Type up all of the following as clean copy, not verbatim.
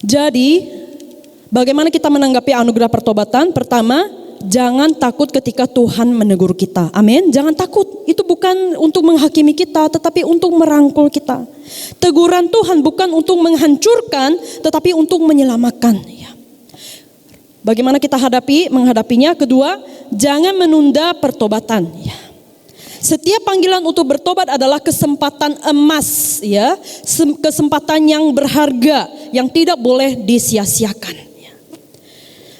Jadi, bagaimana kita menanggapi anugerah pertobatan? Pertama, jangan takut ketika Tuhan menegur kita. Amin. Jangan takut. Itu bukan untuk menghakimi kita, tetapi untuk merangkul kita. Teguran Tuhan bukan untuk menghancurkan, tetapi untuk menyelamatkan. Ya. Bagaimana kita menghadapinya? Kedua, jangan menunda pertobatan. Ya. Setiap panggilan untuk bertobat adalah kesempatan emas, ya, kesempatan yang berharga yang tidak boleh disia-siakan. Ya.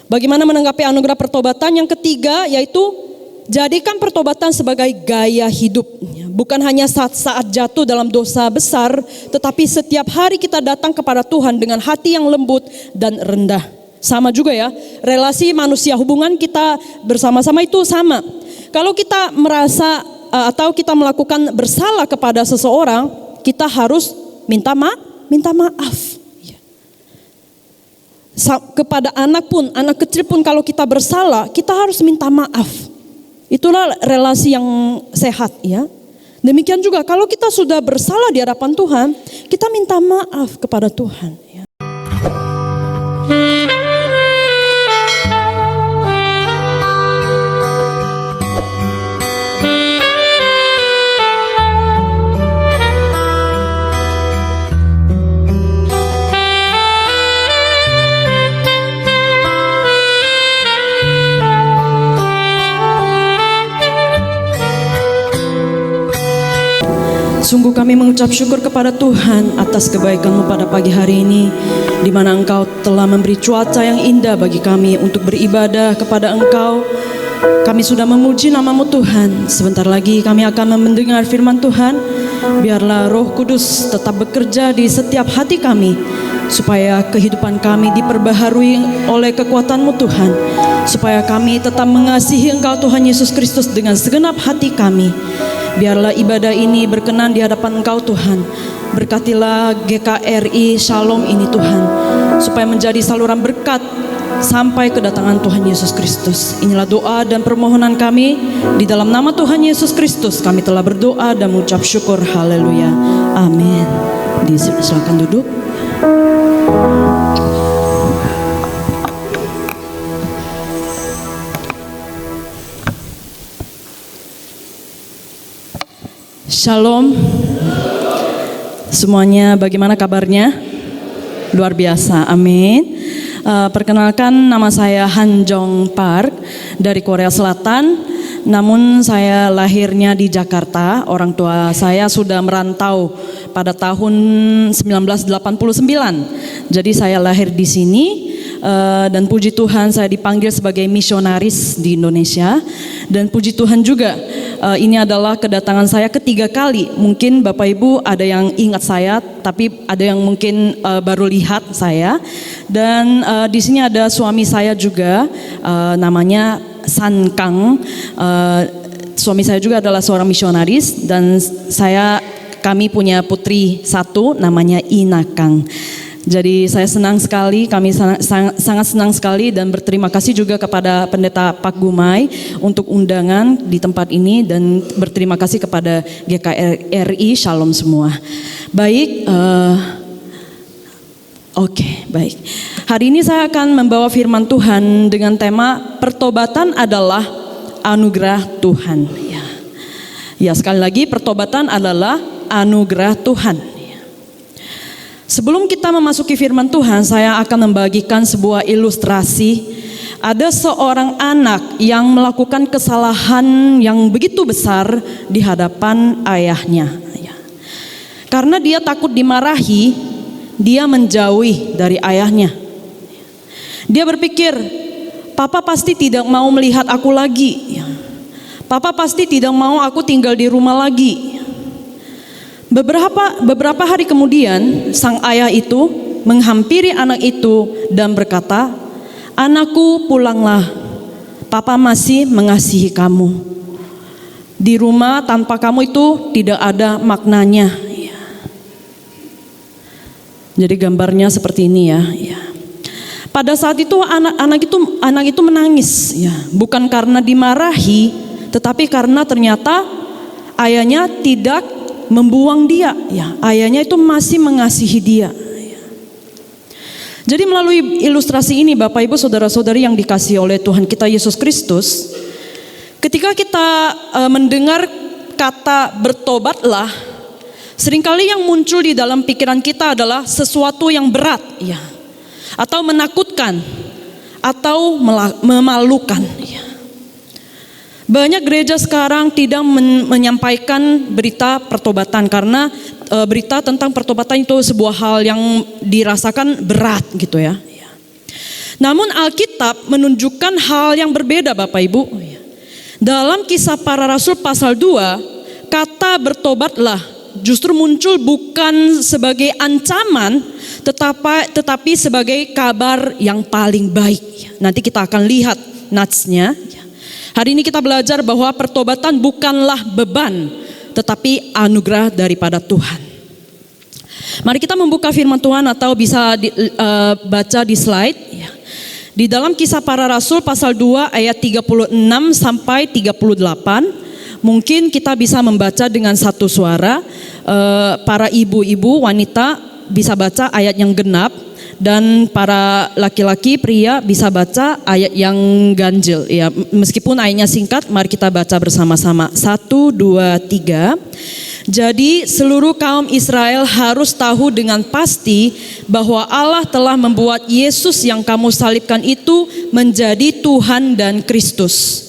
Bagaimana menanggapi anugerah pertobatan? Yang ketiga yaitu jadikan pertobatan sebagai gaya hidup. Ya. Bukan hanya saat jatuh dalam dosa besar, tetapi setiap hari kita datang kepada Tuhan dengan hati yang lembut dan rendah. Sama juga ya, relasi manusia, hubungan kita bersama-sama itu sama. Kalau kita merasa atau kita melakukan bersalah kepada seseorang, kita harus minta maaf. Ya. Kepada anak kecil pun kalau kita bersalah, kita harus minta maaf. Itulah relasi yang sehat, ya. Demikian juga kalau kita sudah bersalah di hadapan Tuhan, kita minta maaf kepada Tuhan. Ya. Sungguh kami mengucap syukur kepada Tuhan atas kebaikan-Mu pada pagi hari ini, di mana Engkau telah memberi cuaca yang indah bagi kami untuk beribadah kepada Engkau. Kami sudah memuji nama-Mu Tuhan. Sebentar lagi kami akan mendengar firman Tuhan. Biarlah Roh Kudus tetap bekerja di setiap hati kami, supaya kehidupan kami diperbaharui oleh kekuatan-Mu Tuhan, supaya kami tetap mengasihi Engkau Tuhan Yesus Kristus dengan segenap hati kami. Biarlah ibadah ini berkenan di hadapan Engkau Tuhan. Berkatilah GKRI Shalom ini Tuhan, supaya menjadi saluran berkat sampai kedatangan Tuhan Yesus Kristus. Inilah doa dan permohonan kami, di dalam nama Tuhan Yesus Kristus kami telah berdoa dan mengucap syukur. Haleluya. Amin. Silakan duduk. Shalom semuanya, bagaimana kabarnya? Luar biasa, amin. Perkenalkan, nama saya Han Jong Park dari Korea Selatan. Namun saya lahirnya di Jakarta. Orang tua saya sudah merantau pada tahun 1989. Jadi saya lahir di sini. Dan puji Tuhan saya dipanggil sebagai misionaris di Indonesia. Dan puji Tuhan juga ini adalah kedatangan saya ketiga kali. Mungkin Bapak Ibu ada yang ingat saya, tapi ada yang mungkin baru lihat saya. Dan di sini ada suami saya juga, namanya San Kang. Suami saya juga adalah seorang misionaris, dan kami punya putri satu namanya Ina Kang. Jadi saya senang sekali, kami sangat senang sekali dan berterima kasih juga kepada Pendeta Pak Gumai untuk undangan di tempat ini, dan berterima kasih kepada GKRI Shalom semua. Baik, baik. Hari ini saya akan membawa firman Tuhan dengan tema pertobatan adalah anugerah Tuhan. Ya, sekali lagi, pertobatan adalah anugerah Tuhan. Sebelum kita memasuki firman Tuhan, saya akan membagikan sebuah ilustrasi. Ada seorang anak yang melakukan kesalahan yang begitu besar di hadapan ayahnya. Karena dia takut dimarahi, dia menjauhi dari ayahnya. Dia berpikir, Papa pasti tidak mau melihat aku lagi. Papa pasti tidak mau aku tinggal di rumah lagi. Beberapa hari kemudian, sang ayah itu menghampiri anak itu dan berkata, "Anakku, pulanglah. Papa masih mengasihi kamu. Di rumah tanpa kamu itu tidak ada maknanya." Jadi gambarnya seperti ini ya. Pada saat itu anak itu menangis, bukan karena dimarahi, tetapi karena ternyata ayahnya tidak membuang dia, ayahnya itu masih mengasihi dia. Jadi melalui ilustrasi ini Bapak Ibu Saudara-saudari yang dikasihi oleh Tuhan kita Yesus Kristus, ketika kita mendengar kata bertobatlah, seringkali yang muncul di dalam pikiran kita adalah sesuatu yang berat, ya, atau menakutkan, atau memalukan. Ya. Banyak gereja sekarang tidak menyampaikan berita pertobatan karena berita tentang pertobatan itu sebuah hal yang dirasakan berat gitu ya. Namun Alkitab menunjukkan hal yang berbeda Bapak Ibu. Dalam Kisah Para Rasul pasal 2, kata bertobatlah justru muncul bukan sebagai ancaman tetapi sebagai kabar yang paling baik. Nanti kita akan lihat natsnya. Hari ini kita belajar bahwa pertobatan bukanlah beban, tetapi anugerah daripada Tuhan. Mari kita membuka firman Tuhan atau bisa baca di slide. Di dalam Kisah Para Rasul pasal 2 ayat 36 sampai 38. Mungkin kita bisa membaca dengan satu suara. Para ibu-ibu, wanita bisa baca ayat yang genap. Dan para laki-laki pria bisa baca ayat yang ganjil ya, meskipun ayatnya singkat, mari kita baca bersama-sama. 1, 2, 3. Jadi seluruh kaum Israel harus tahu dengan pasti bahwa Allah telah membuat Yesus yang kamu salibkan itu menjadi Tuhan dan Kristus.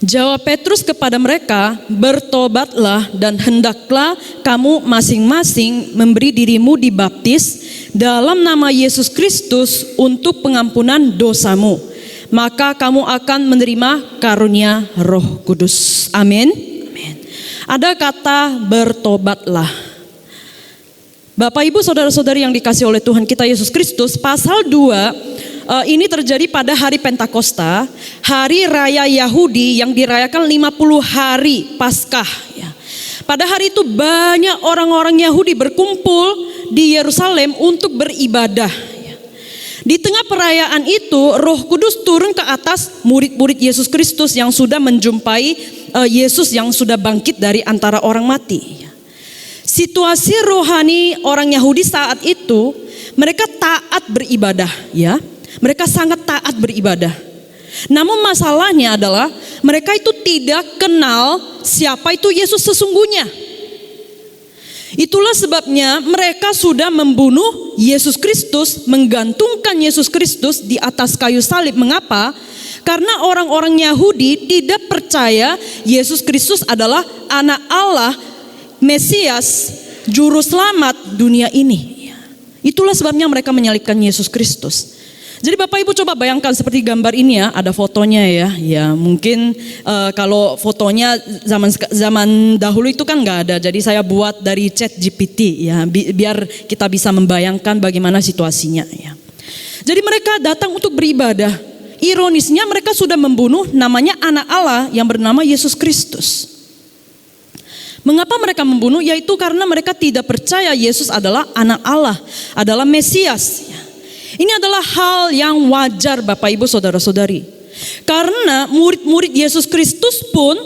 Jawab Petrus kepada mereka, bertobatlah dan hendaklah kamu masing-masing memberi dirimu dibaptis dalam nama Yesus Kristus untuk pengampunan dosamu. Maka kamu akan menerima karunia Roh Kudus. Amin. Amin. Ada kata bertobatlah. Bapak Ibu Saudara-saudari yang dikasihi oleh Tuhan kita Yesus Kristus, pasal 2 ini terjadi pada hari Pentakosta, hari raya Yahudi yang dirayakan 50 hari Paskah. Ya. Pada hari itu banyak orang-orang Yahudi berkumpul di Yerusalem untuk beribadah. Ya. Di tengah perayaan itu, Roh Kudus turun ke atas murid-murid Yesus Kristus yang sudah menjumpai Yesus yang sudah bangkit dari antara orang mati. Ya. Situasi rohani orang Yahudi saat itu, mereka taat beribadah, ya. Mereka sangat taat beribadah. Namun masalahnya adalah mereka itu tidak kenal siapa itu Yesus sesungguhnya. Itulah sebabnya mereka sudah membunuh Yesus Kristus, menggantungkan Yesus Kristus di atas kayu salib. Mengapa? Karena orang-orang Yahudi tidak percaya Yesus Kristus adalah anak Allah, Mesias, juru selamat dunia ini. Itulah sebabnya mereka menyalibkan Yesus Kristus. Jadi Bapak Ibu coba bayangkan seperti gambar ini ya, ada fotonya ya. Ya mungkin kalau fotonya zaman dahulu itu kan nggak ada. Jadi saya buat dari ChatGPT ya, biar kita bisa membayangkan bagaimana situasinya ya. Jadi mereka datang untuk beribadah. Ironisnya mereka sudah membunuh namanya anak Allah yang bernama Yesus Kristus. Mengapa mereka membunuh? Yaitu karena mereka tidak percaya Yesus adalah anak Allah, adalah Mesias. Ini adalah hal yang wajar Bapak Ibu Saudara-saudari. Karena murid-murid Yesus Kristus pun,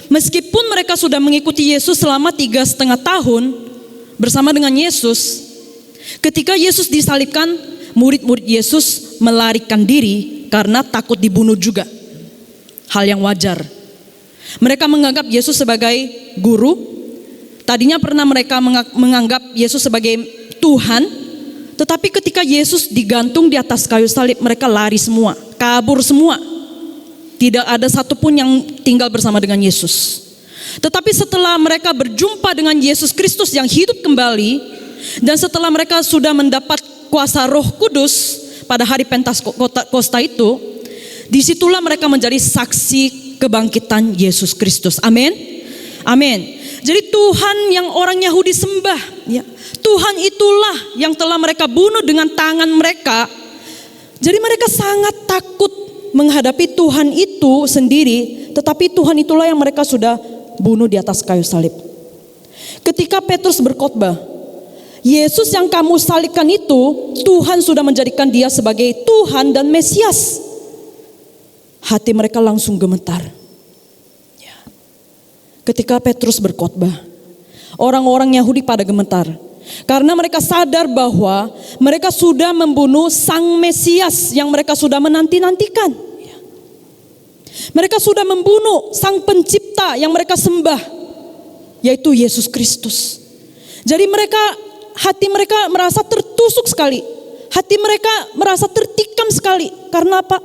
meskipun mereka sudah mengikuti Yesus selama 3,5 tahun bersama dengan Yesus, ketika Yesus disalibkan, murid-murid Yesus melarikan diri karena takut dibunuh juga. Hal yang wajar. Mereka menganggap Yesus sebagai guru. Tadinya pernah mereka menganggap Yesus sebagai Tuhan. Tetapi ketika Yesus digantung di atas kayu salib, mereka lari semua, kabur semua. Tidak ada satupun yang tinggal bersama dengan Yesus. Tetapi setelah mereka berjumpa dengan Yesus Kristus yang hidup kembali, dan setelah mereka sudah mendapat kuasa Roh Kudus pada hari Pentakosta itu, disitulah mereka menjadi saksi kebangkitan Yesus Kristus. Amin. Amin. Jadi Tuhan yang orang Yahudi sembah, ya, Tuhan itulah yang telah mereka bunuh dengan tangan mereka. Jadi mereka sangat takut menghadapi Tuhan itu sendiri, tetapi Tuhan itulah yang mereka sudah bunuh di atas kayu salib. Ketika Petrus berkhotbah, Yesus yang kamu salibkan itu, Tuhan sudah menjadikan dia sebagai Tuhan dan Mesias. hati mereka langsung gemetar. Ya. Ketika Petrus berkhotbah, orang-orang Yahudi pada gemetar. Karena mereka sadar bahwa mereka sudah membunuh Sang Mesias yang mereka sudah menanti-nantikan. Mereka sudah membunuh Sang Pencipta yang mereka sembah, yaitu Yesus Kristus. Jadi hati mereka merasa tertusuk sekali. Hati mereka merasa tertikam sekali. Karena apa?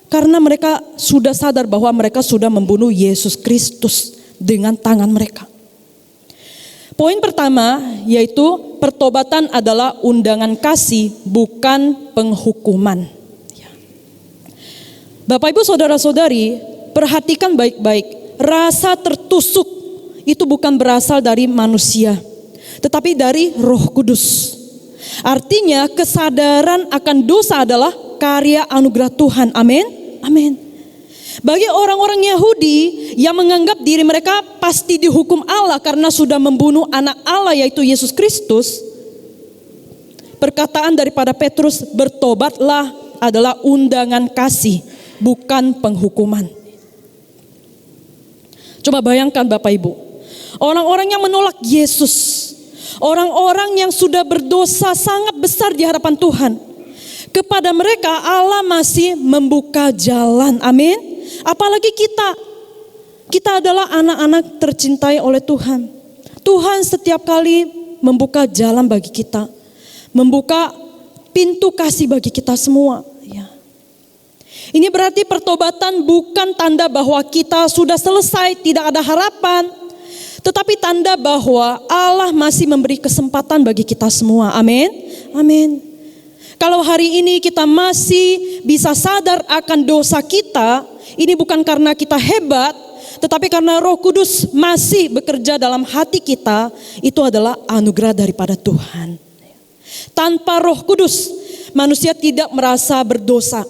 Karena mereka sudah sadar bahwa mereka sudah membunuh Yesus Kristus dengan tangan mereka. Poin pertama yaitu pertobatan adalah undangan kasih, bukan penghukuman. Bapak Ibu saudara-saudari, perhatikan baik-baik. Rasa tertusuk itu bukan berasal dari manusia, tetapi dari Roh Kudus. Artinya kesadaran akan dosa adalah karya anugerah Tuhan. Amin. Amin. Bagi orang-orang Yahudi yang menganggap diri mereka pasti dihukum Allah karena sudah membunuh anak Allah yaitu Yesus Kristus, perkataan daripada Petrus bertobatlah adalah undangan kasih, bukan penghukuman. Coba bayangkan Bapak Ibu, orang-orang yang menolak Yesus, orang-orang yang sudah berdosa sangat besar di hadapan Tuhan, kepada mereka Allah masih membuka jalan. Amin. Apalagi kita adalah anak-anak tercintai oleh Tuhan. Tuhan setiap kali membuka jalan bagi kita, membuka pintu kasih bagi kita semua. Ya. Ini berarti pertobatan bukan tanda bahwa kita sudah selesai, tidak ada harapan, tetapi tanda bahwa Allah masih memberi kesempatan bagi kita semua. Amin. Amin. Kalau hari ini kita masih bisa sadar akan dosa kita, ini bukan karena kita hebat, tetapi karena Roh Kudus masih bekerja dalam hati kita, itu adalah anugerah daripada Tuhan. Tanpa Roh Kudus, manusia tidak merasa berdosa.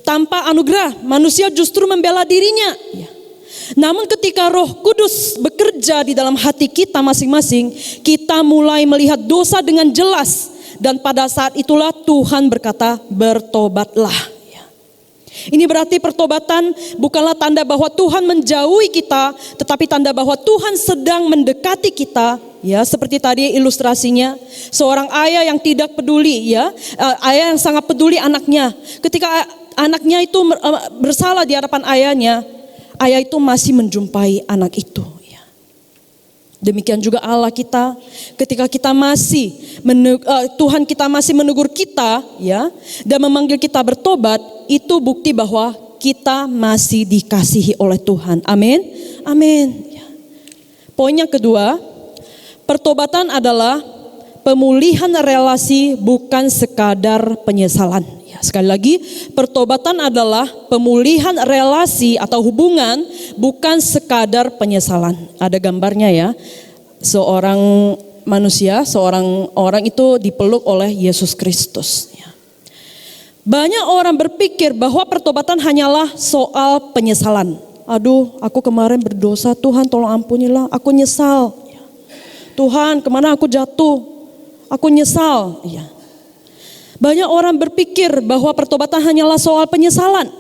Tanpa anugerah, manusia justru membela dirinya. Namun ketika Roh Kudus bekerja di dalam hati kita masing-masing, kita mulai melihat dosa dengan jelas. Dan pada saat itulah Tuhan berkata, bertobatlah. Ini berarti pertobatan bukanlah tanda bahwa Tuhan menjauhi kita, tetapi tanda bahwa Tuhan sedang mendekati kita. Ya, seperti tadi ilustrasinya, seorang ayah yang tidak peduli, ya, ayah yang sangat peduli anaknya. Ketika anaknya itu bersalah di hadapan ayahnya, ayah itu masih menjumpai anak itu. Demikian juga Allah kita, ketika kita masih Tuhan kita masih menegur kita, ya, dan memanggil kita bertobat, itu bukti bahwa kita masih dikasihi oleh Tuhan. Amin. Amin. Poin yang kedua, pertobatan adalah pemulihan relasi, bukan sekadar penyesalan. Ya, sekali lagi, pertobatan adalah pemulihan relasi atau hubungan, bukan sekadar penyesalan. Ada gambarnya ya, seorang manusia, seorang orang itu dipeluk oleh Yesus Kristus. Ya. Banyak orang berpikir bahwa pertobatan hanyalah soal penyesalan. Aduh, aku kemarin berdosa, Tuhan tolong ampunilah, aku nyesal. Ya. Tuhan, kemana aku jatuh, aku nyesal. Ya. Banyak orang berpikir bahwa pertobatan hanyalah soal penyesalan.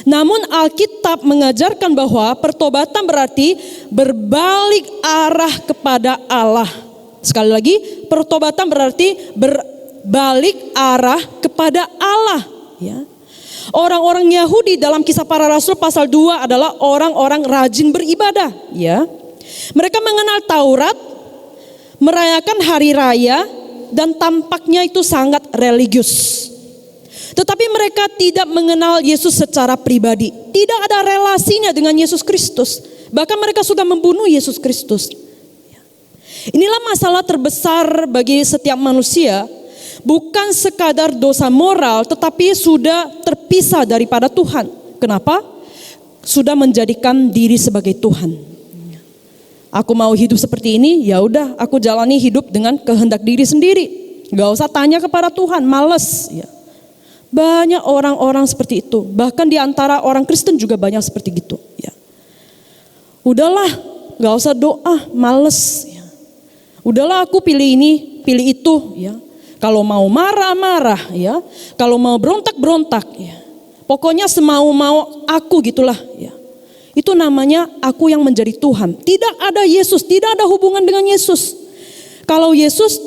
Namun Alkitab mengajarkan bahwa pertobatan berarti berbalik arah kepada Allah. Sekali lagi, pertobatan berarti berbalik arah kepada Allah. Ya. Orang-orang Yahudi dalam Kisah Para Rasul pasal 2 adalah orang-orang rajin beribadah. Ya. Mereka mengenal Taurat, merayakan hari raya, dan tampaknya itu sangat religius. Tetapi mereka tidak mengenal Yesus secara pribadi. Tidak ada relasinya dengan Yesus Kristus. Bahkan mereka sudah membunuh Yesus Kristus. Inilah masalah terbesar bagi setiap manusia. Bukan sekadar dosa moral, tetapi sudah terpisah daripada Tuhan. Kenapa? Sudah menjadikan diri sebagai Tuhan. Aku mau hidup seperti ini, ya udah, aku jalani hidup dengan kehendak diri sendiri. Gak usah tanya kepada Tuhan, males. Ya. Banyak orang-orang seperti itu. Bahkan di antara orang Kristen juga banyak seperti gitu. Ya. Udahlah, gak usah doa, males. Ya. Udahlah, aku pilih ini, pilih itu. Ya. Kalau mau marah-marah, ya. Kalau mau berontak-berontak. Ya. Pokoknya semau-mau aku gitulah ya. Itu namanya aku yang menjadi Tuhan. Tidak ada Yesus, tidak ada hubungan dengan Yesus. Kalau Yesus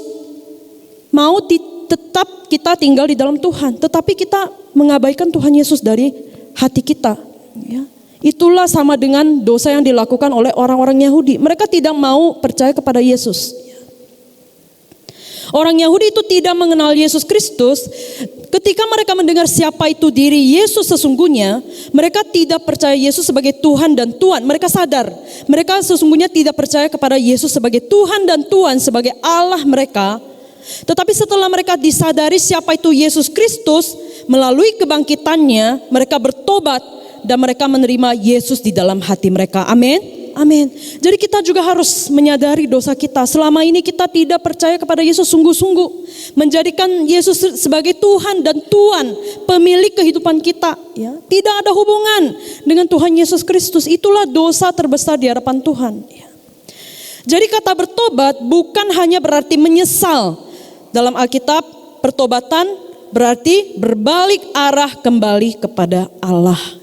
mau tetap kita tinggal di dalam Tuhan, tetapi kita mengabaikan Tuhan Yesus dari hati kita ya. Itulah sama dengan dosa yang dilakukan oleh orang-orang Yahudi. Mereka tidak mau percaya kepada Yesus. Orang Yahudi itu tidak mengenal Yesus Kristus. Ketika mereka mendengar siapa itu diri Yesus sesungguhnya, mereka tidak percaya Yesus sebagai Tuhan dan Tuan. Mereka sadar, mereka sesungguhnya tidak percaya kepada Yesus sebagai Tuhan dan Tuan, sebagai Allah mereka. Tetapi setelah mereka disadari siapa itu Yesus Kristus, melalui kebangkitannya, mereka bertobat dan mereka menerima Yesus di dalam hati mereka. Amin. Amin. Jadi kita juga harus menyadari dosa kita. Selama ini kita tidak percaya kepada Yesus sungguh-sungguh. Menjadikan Yesus sebagai Tuhan dan Tuan, pemilik kehidupan kita. Ya. Tidak ada hubungan dengan Tuhan Yesus Kristus. Itulah dosa terbesar di hadapan Tuhan. Ya. Jadi kata bertobat bukan hanya berarti menyesal. Dalam Alkitab, pertobatan berarti berbalik arah kembali kepada Allah.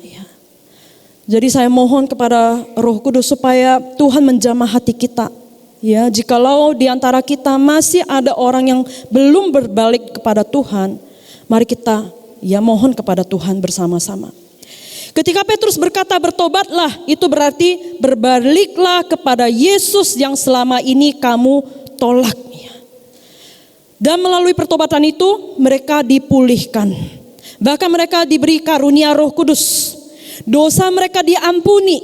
Jadi saya mohon kepada Roh Kudus supaya Tuhan menjamah hati kita. Ya, jikalau di antara kita masih ada orang yang belum berbalik kepada Tuhan, mari kita ya mohon kepada Tuhan bersama-sama. Ketika Petrus berkata bertobatlah, itu berarti berbaliklah kepada Yesus yang selama ini kamu tolak. Dan melalui pertobatan itu mereka dipulihkan. Bahkan mereka diberi karunia Roh Kudus. Dosa mereka diampuni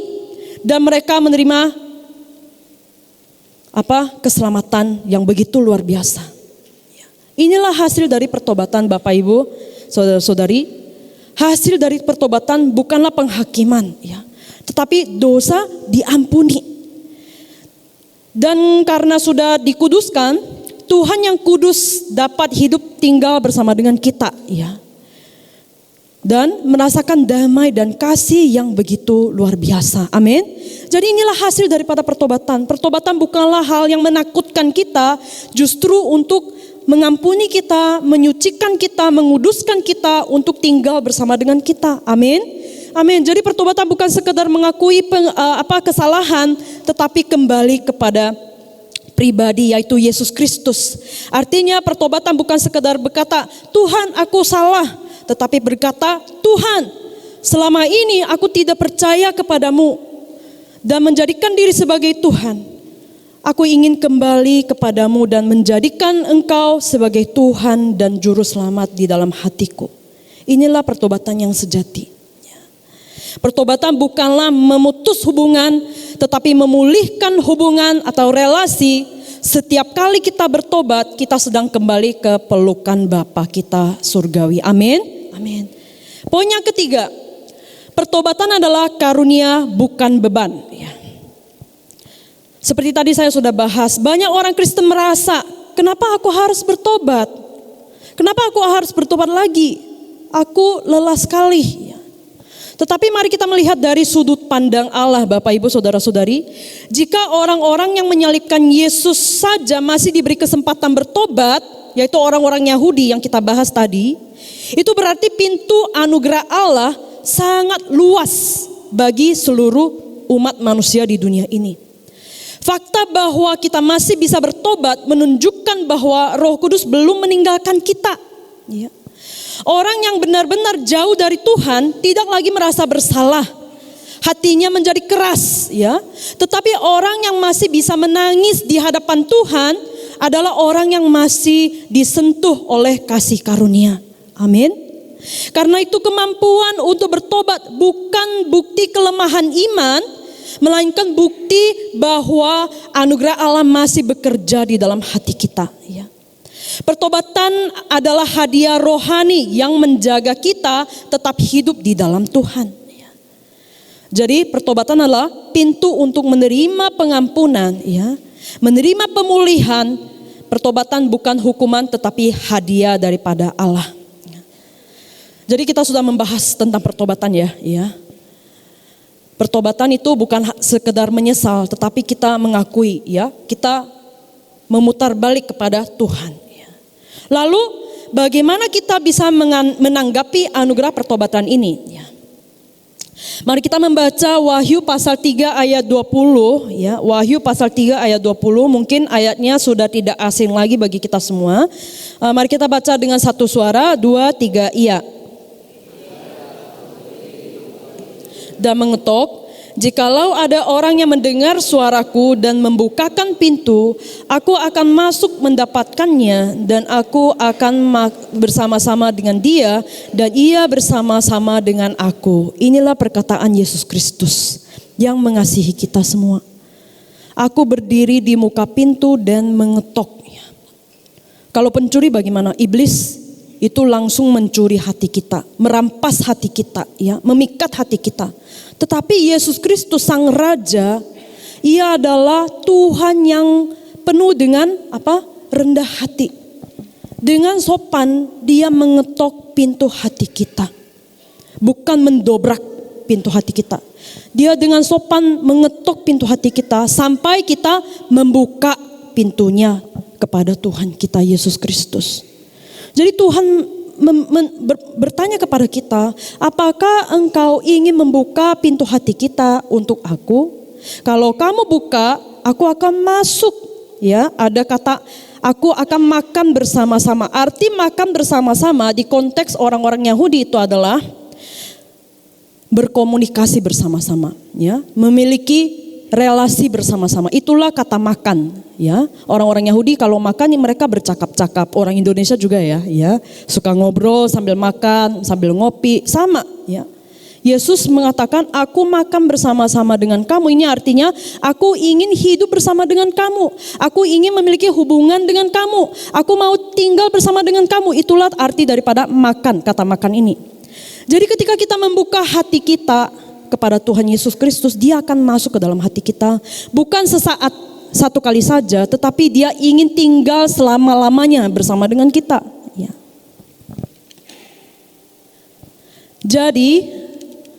dan mereka menerima keselamatan yang begitu luar biasa. Inilah hasil dari pertobatan Bapak Ibu, saudara-saudari. Hasil dari pertobatan bukanlah penghakiman, ya, tetapi dosa diampuni. Dan karena sudah dikuduskan, Tuhan yang kudus dapat hidup tinggal bersama dengan kita, ya. Dan merasakan damai dan kasih yang begitu luar biasa. Amin. Jadi inilah hasil daripada pertobatan. Pertobatan bukanlah hal yang menakutkan kita, justru untuk mengampuni kita, menyucikan kita, menguduskan kita untuk tinggal bersama dengan kita. Amin. Amin. Jadi pertobatan bukan sekedar mengakui kesalahan, tetapi kembali kepada pribadi, yaitu Yesus Kristus. Artinya pertobatan bukan sekedar berkata, Tuhan aku salah. Tetapi berkata, Tuhan, selama ini aku tidak percaya kepadamu dan menjadikan diri sebagai Tuhan. Aku ingin kembali kepadamu dan menjadikan Engkau sebagai Tuhan dan Juru Selamat di dalam hatiku. Inilah pertobatan yang sejati. Pertobatan bukanlah memutus hubungan, tetapi memulihkan hubungan atau relasi. Setiap kali kita bertobat, kita sedang kembali ke pelukan Bapa kita surgawi. Amin. Amin. Poin yang ketiga, pertobatan adalah karunia bukan beban. Ya. Seperti tadi saya sudah bahas, banyak orang Kristen merasa, kenapa aku harus bertobat? Kenapa aku harus bertobat lagi? Aku lelah sekali. Ya. Tetapi mari kita melihat dari sudut pandang Allah, Bapak Ibu Saudara-saudari. Jika orang-orang yang menyalibkan Yesus saja masih diberi kesempatan bertobat, yaitu orang-orang Yahudi yang kita bahas tadi, itu berarti pintu anugerah Allah sangat luas bagi seluruh umat manusia di dunia ini. Fakta bahwa kita masih bisa bertobat menunjukkan bahwa Roh Kudus belum meninggalkan kita. Ya. Orang yang benar-benar jauh dari Tuhan tidak lagi merasa bersalah. Hatinya menjadi keras, ya. Tetapi orang yang masih bisa menangis di hadapan Tuhan adalah orang yang masih disentuh oleh kasih karunia. Amin. Karena itu kemampuan untuk bertobat bukan bukti kelemahan iman, melainkan bukti bahwa anugerah Allah masih bekerja di dalam hati kita. Ya. Pertobatan adalah hadiah rohani yang menjaga kita tetap hidup di dalam Tuhan. Jadi pertobatan adalah pintu untuk menerima pengampunan, ya, menerima pemulihan. Pertobatan bukan hukuman tetapi hadiah daripada Allah. Jadi kita sudah membahas tentang pertobatan ya. Pertobatan itu bukan sekedar menyesal, tetapi kita mengakui, ya, kita memutar balik kepada Tuhan. Lalu bagaimana kita bisa menanggapi anugerah pertobatan ini? Ya. Mari kita membaca Wahyu pasal 3 ayat 20 ya. Wahyu pasal 3 ayat 20, mungkin ayatnya sudah tidak asing lagi bagi kita semua. Mari kita baca dengan satu suara, 2, 3, iya. Dan mengetok, jikalau ada orang yang mendengar suaraku dan membukakan pintu, aku akan masuk mendapatkannya dan aku akan bersama-sama dengan dia dan ia bersama-sama dengan aku. Inilah perkataan Yesus Kristus yang mengasihi kita semua. Aku berdiri di muka pintu dan mengetok. Kalau pencuri bagaimana? Iblis itu langsung mencuri hati kita, merampas hati kita, ya, memikat hati kita. Tetapi Yesus Kristus Sang Raja, Ia adalah Tuhan yang penuh dengan rendah hati. Dengan sopan Dia mengetok pintu hati kita, bukan mendobrak pintu hati kita. Dia dengan sopan mengetok pintu hati kita sampai kita membuka pintunya kepada Tuhan kita Yesus Kristus. Jadi Tuhan bertanya kepada kita, apakah engkau ingin membuka pintu hati kita untuk aku? Kalau kamu buka, aku akan masuk. Ya, ada kata aku akan makan bersama-sama. Arti makan bersama-sama di konteks orang-orang Yahudi itu adalah berkomunikasi bersama-sama, ya, memiliki relasi bersama-sama. Itulah kata makan, ya. Orang-orang Yahudi kalau makan mereka bercakap-cakap. Orang Indonesia juga ya, suka ngobrol sambil makan, sambil ngopi, sama, ya. Yesus mengatakan, aku makan bersama-sama dengan kamu. Ini artinya aku ingin hidup bersama dengan kamu. Aku ingin memiliki hubungan dengan kamu. Aku mau tinggal bersama dengan kamu. Itulah arti daripada makan, kata makan ini. Jadi ketika kita membuka hati kita kepada Tuhan Yesus Kristus, Dia akan masuk ke dalam hati kita. Bukan sesaat, satu kali saja, tetapi Dia ingin tinggal selama-lamanya bersama dengan kita. Ya. Jadi,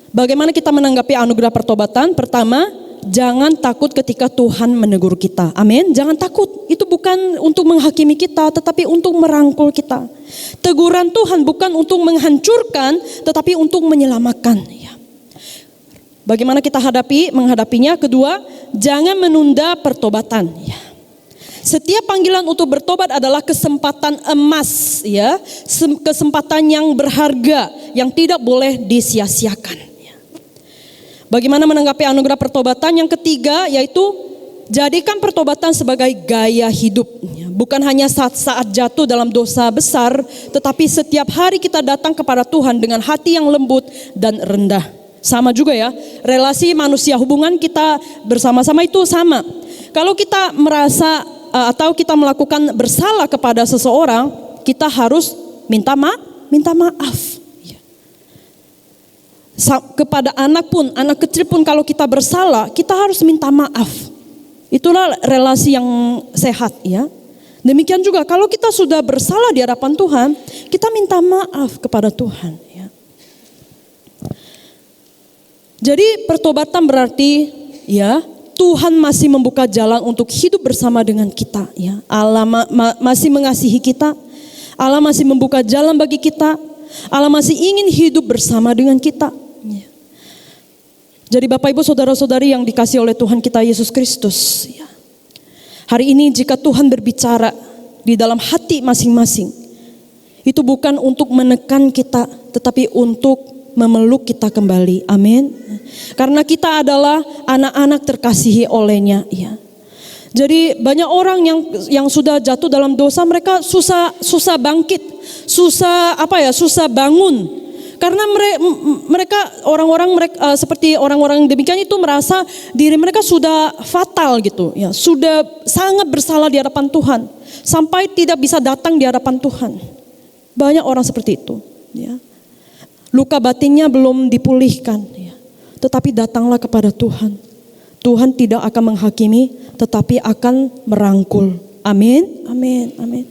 bagaimana kita menanggapi anugerah pertobatan? Pertama, jangan takut ketika Tuhan menegur kita. Amin. Jangan takut. Itu bukan untuk menghakimi kita, tetapi untuk merangkul kita. Teguran Tuhan bukan untuk menghancurkan, tetapi untuk menyelamatkan. Ya. Bagaimana kita menghadapinya? Kedua, jangan menunda pertobatan. Ya. Setiap panggilan untuk bertobat adalah kesempatan emas, ya, kesempatan yang berharga, yang tidak boleh disia-siakan. Ya. Bagaimana menanggapi anugerah pertobatan? Yang ketiga, yaitu jadikan pertobatan sebagai gaya hidup. Ya. Bukan hanya saat jatuh dalam dosa besar, tetapi setiap hari kita datang kepada Tuhan dengan hati yang lembut dan rendah. Sama juga ya, relasi manusia, hubungan kita bersama-sama itu sama. Kalau kita merasa atau kita melakukan bersalah kepada seseorang, kita harus minta maaf. Ya. Kepada anak kecil pun kalau kita bersalah, kita harus minta maaf. Itulah relasi yang sehat, ya. Demikian juga kalau kita sudah bersalah di hadapan Tuhan, kita minta maaf kepada Tuhan. Jadi pertobatan berarti, ya, Tuhan masih membuka jalan untuk hidup bersama dengan kita. Ya. Allah masih mengasihi kita. Allah masih membuka jalan bagi kita. Allah masih ingin hidup bersama dengan kita. Ya. Jadi Bapak Ibu Saudara-saudari yang dikasihi oleh Tuhan kita Yesus Kristus. Ya. Hari ini jika Tuhan berbicara di dalam hati masing-masing, itu bukan untuk menekan kita, tetapi untuk memeluk kita kembali. Amin. Karena kita adalah anak-anak terkasihi olehnya, ya. Jadi banyak orang yang sudah jatuh dalam dosa, mereka susah bangkit, susah bangun. Karena mereka seperti orang-orang demikian itu merasa diri mereka sudah fatal gitu, ya, sudah sangat bersalah di hadapan Tuhan sampai tidak bisa datang di hadapan Tuhan. Banyak orang seperti itu, ya. Luka batinnya belum dipulihkan, ya. Tetapi datanglah kepada Tuhan. Tuhan tidak akan menghakimi, tetapi akan merangkul. Amin, amin, amin.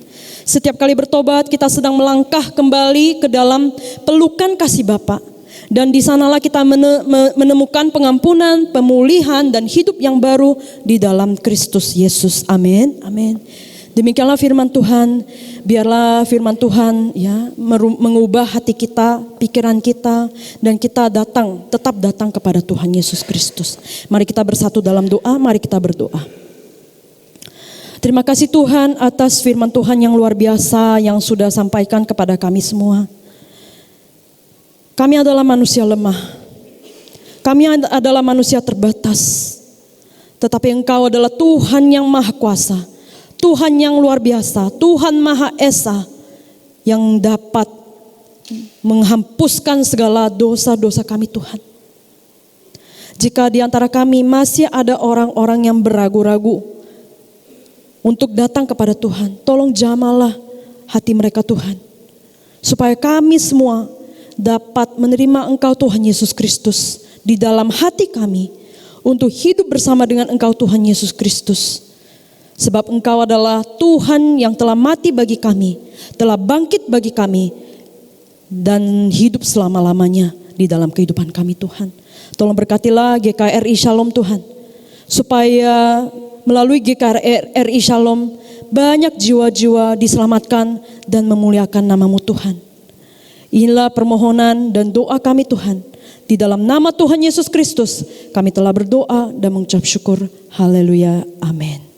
Setiap kali bertobat, kita sedang melangkah kembali ke dalam pelukan kasih Bapa. Dan di sanalah kita menemukan pengampunan, pemulihan, dan hidup yang baru di dalam Kristus Yesus. Amin, amin. Demikianlah firman Tuhan. Biarlah firman Tuhan ya mengubah hati kita, pikiran kita, dan kita tetap datang kepada Tuhan Yesus Kristus. Mari kita bersatu dalam doa, mari kita berdoa. Terima kasih Tuhan atas firman Tuhan yang luar biasa yang sudah sampaikan kepada kami semua. Kami adalah manusia lemah. Kami adalah manusia terbatas. Tetapi Engkau adalah Tuhan yang maha kuasa. Tuhan yang luar biasa, Tuhan Maha Esa yang dapat menghapuskan segala dosa-dosa kami Tuhan. Jika di antara kami masih ada orang-orang yang beragu-ragu untuk datang kepada Tuhan, tolong jamahlah hati mereka Tuhan. Supaya kami semua dapat menerima Engkau Tuhan Yesus Kristus di dalam hati kami untuk hidup bersama dengan Engkau Tuhan Yesus Kristus. Sebab Engkau adalah Tuhan yang telah mati bagi kami, telah bangkit bagi kami, dan hidup selama-lamanya di dalam kehidupan kami Tuhan. Tolong berkatilah GKRI Shalom Tuhan, supaya melalui GKRI Shalom banyak jiwa-jiwa diselamatkan dan memuliakan nama-Mu Tuhan. Inilah permohonan dan doa kami Tuhan. Di dalam nama Tuhan Yesus Kristus kami telah berdoa dan mengucap syukur. Haleluya. Amin.